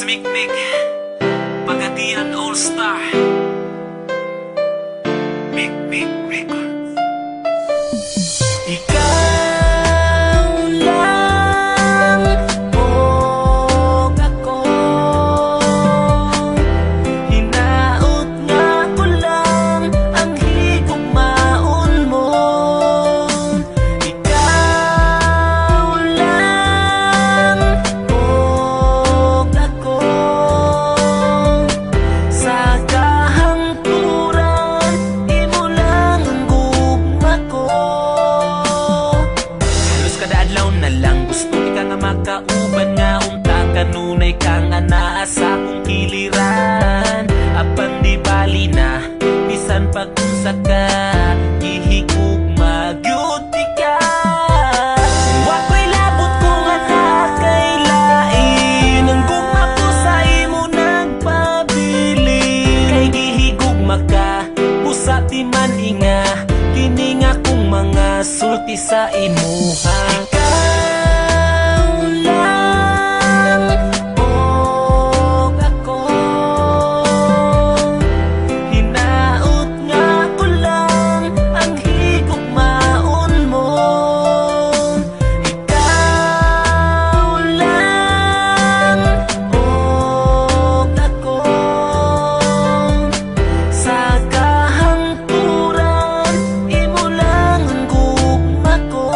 Mikmik Pagadian All-Star Mikmik Records. Ikaw lang o ako, hinaot nga ko lang ang higugmaon mo. Ikaw lang o ako, sa kahangturan imo lang ang gugma ko. Halos kada adlaw na lang gusto ka nga makauban nga unta kanunay kang anaa sa akong kiliran. Apan di bali na bisan pag-unsa ka gihigugma gyud ka. Wako'y labot ko nga nakailain ang gugma ko sa imo nagpabilin. Kay gihigugma ka busa di man inga kini nga kong mga sulti sa imuha. Ikaw lang o ako, hinaot nga ko lang ang higugmaon mo. Ikaw lang o ako, sa kahangturan imo lang ang gugma ko.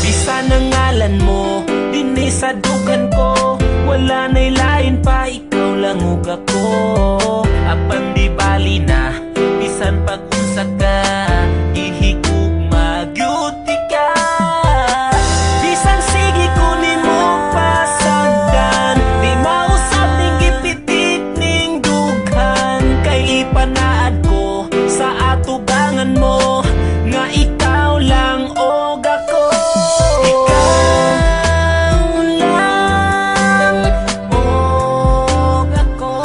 Bisan ang ngalan mo dinhi sa dugan ko, wala na'y lain pa, ikaw lang ug ako. Apan di bali na bisan pag-unsa ka gihigugma gyud ka. Bisan sige ko nimo pasagdan, di mausap ning gipitik ning dughan. Kay ipanaad ko sa atubangan mo nga ikaw lang og ako. Ikaw lang og ako,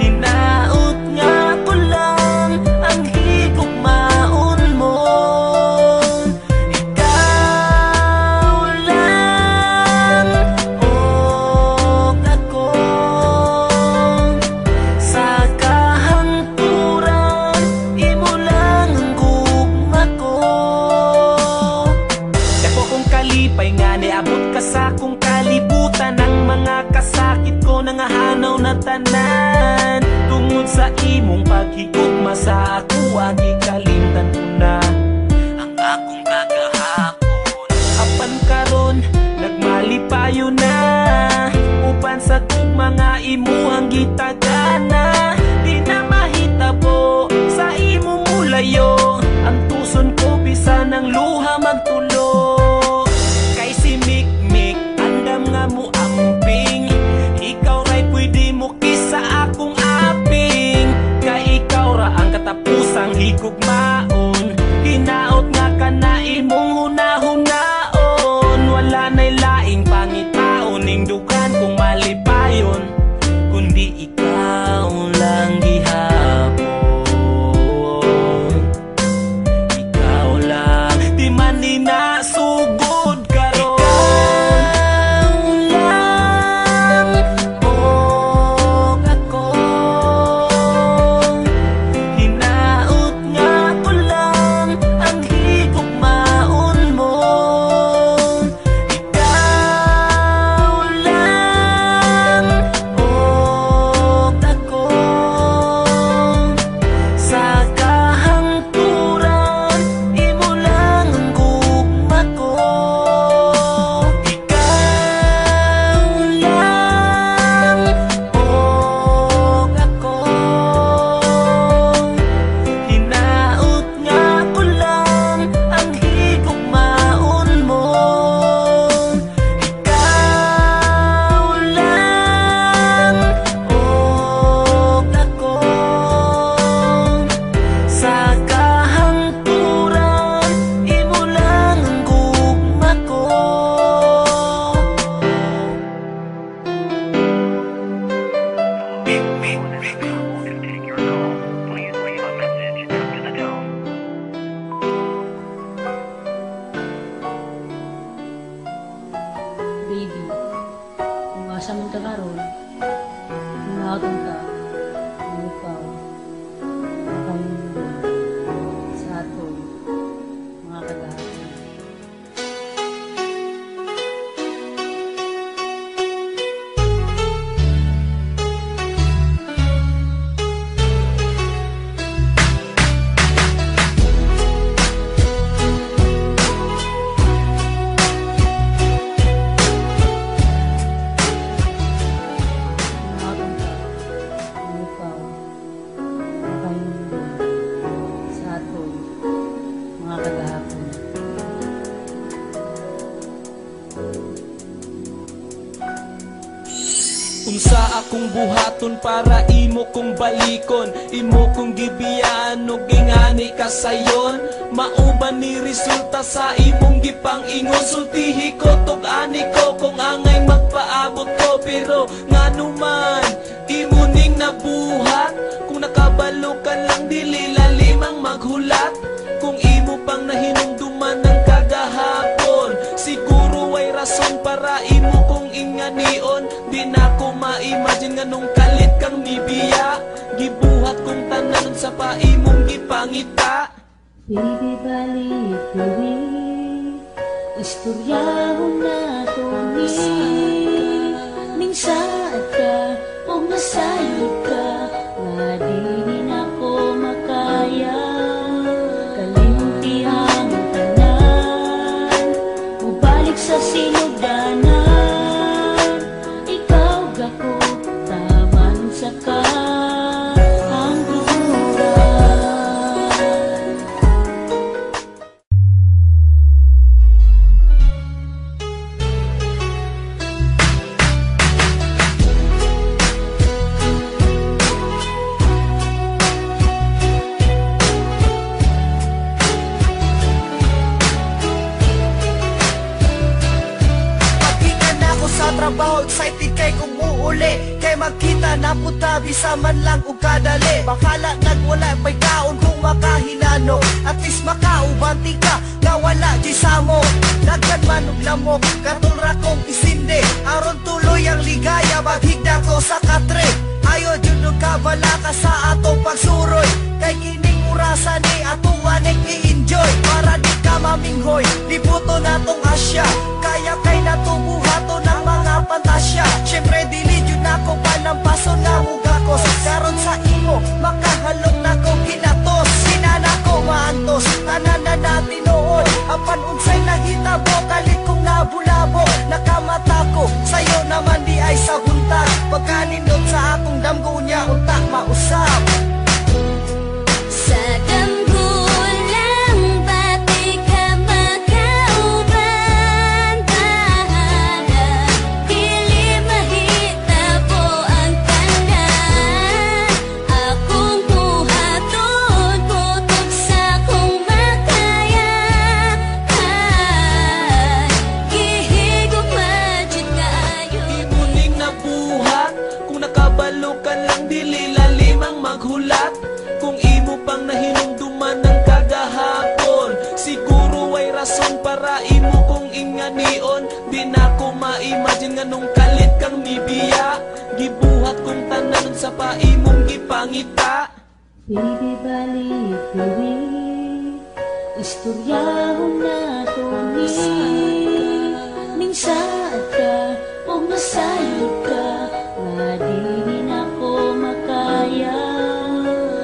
hinaot nga ko lang ang higugmaon mo. Ikaw lang og ako, sa kahangturan imo lang ang gugma ko. Dako kong kalipay nga niabot ka sa akong kalibutan. Ang mga kasakit ko nangahanaw na tanan tungod sa imong paghigugma sa ako. Gikalimtan ko na ang akong kagahapon. Apan karon nagmalipayo na upan sa gugma nga imuhang gitagana. Di na mahitabo sa imong mulayo ang tuson ko bisan ang luha magtulo. Kay si Mikmik andam nga mo amping, ikaw ra'y pwede mo kisa akong aping. Kay ikaw ra ang katapusang higugmaon, hinaot nga ka na imong hunahunahon. Wala na'y laing pangitaon ning dugan kung malipayon, kundi ikaw lang gihapon. Ikaw lang di man ninasugod karon. Ikaw lang og ako, hinaot nga ko buhaton para imo kong balikon. Imo kong gibiyaan o gingani ka sayon. Mauban ni resulta sa imong gipang ingon. Sultihi ko tog ani ko kung angay magpaabot ko. Pero nganuman imo ning nabuhat. Kung nakabalo ka lang dili lalimang maghulat. Kung imo pang nahinumduman ng kagahapon, siguro ay rason para imo kong inganion. Di na ko ma-imagine nga nung kalit kang nibiya. Gibuhat kong tanan sa paimong gipangita. Baby, balik diri, istoryahon na to ni. Ning saad ka o masayod ka, nga di na ko makaya. Kalimtihang tanan, mubalik sa sinugdanan. Ikaw gako, taman sa ka. Trabaho, excited kay kung muuli. Kay magkita na puta, bisa man lang o kadali. Bakala nagwala pa'y kaon kung makahilano. At least makaubanti ka, nga wala di samo. Dagkan man og lamok, katulra kong isinde. Aron tuloy ang ligaya, maghigda ko sa katre. Ayo jud og kabala ka sa atong pagsuroy. Kay kining urasa ni atong waning i-enjoy. Para di ka maminghoy, libuto natong Asya. Kaya kay natubuhato ng mga pantasya. Siyempre dili jud nako panampason nga mugakos. Karon sa imo makahalok nako kinatos. Sinana ko maantos, tanan na natin noon. Apan unsay nahitabo, kalit kong nabulabo. Nakamata ko, sayo naman di ay sa buntag. Pagkanindot sa akong damgo niya, untak mausap. Sa damgo lang, pati ka makauban. Bahala, dili mahitabo ang tanan. Akong buhaton, putok sa kong makaya. Gihigog majud kaayo. Imuning nabuhat, kung nakabalo ka lang dili lalimang maghulat. Kung imo pang nahinumduman ng kagahapon, siguro ay rason para imo kong inganion. Di na ko ma-imagine nga nung kalit kang nibiya. Gibuhat kong tanan sa paimong gipangita. Baby, balik diri, istoryahon na to ni. Ning saad ka o masayod ka, nga di na ko makaya.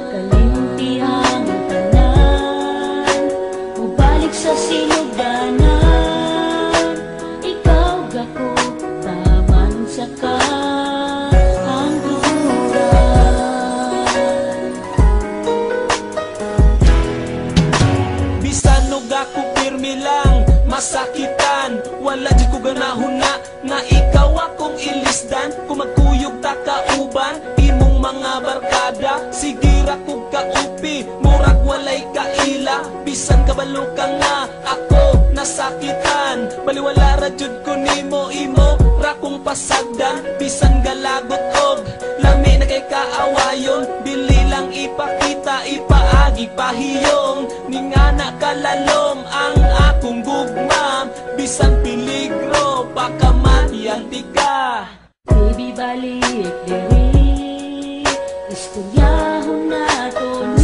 Kalimtihang tanan, mubalik sa sinugdanan. Ikaw gako, taman sa ka. Bisan og ako pirmi lang, masakitan. Wala di ko ganahon na, nga ikaw akong ilisdan. Kung magkuyog ta kauban, imong mga barkada. Sige ra kog kaupi, murag walay kaila. Bisan kabalo ka nga, ako nasakitan. Baliwala ra jud ko nimo, imo ra kong pasagdan. Bisan galagot og lami na kay kaawayon. Dili lang ipakita, ipaagi pahiyong. Ningana kalalom ang akong gugmam. Bisan peligro, baka matiyanti ka. Baby, balik diri, istoryahon na to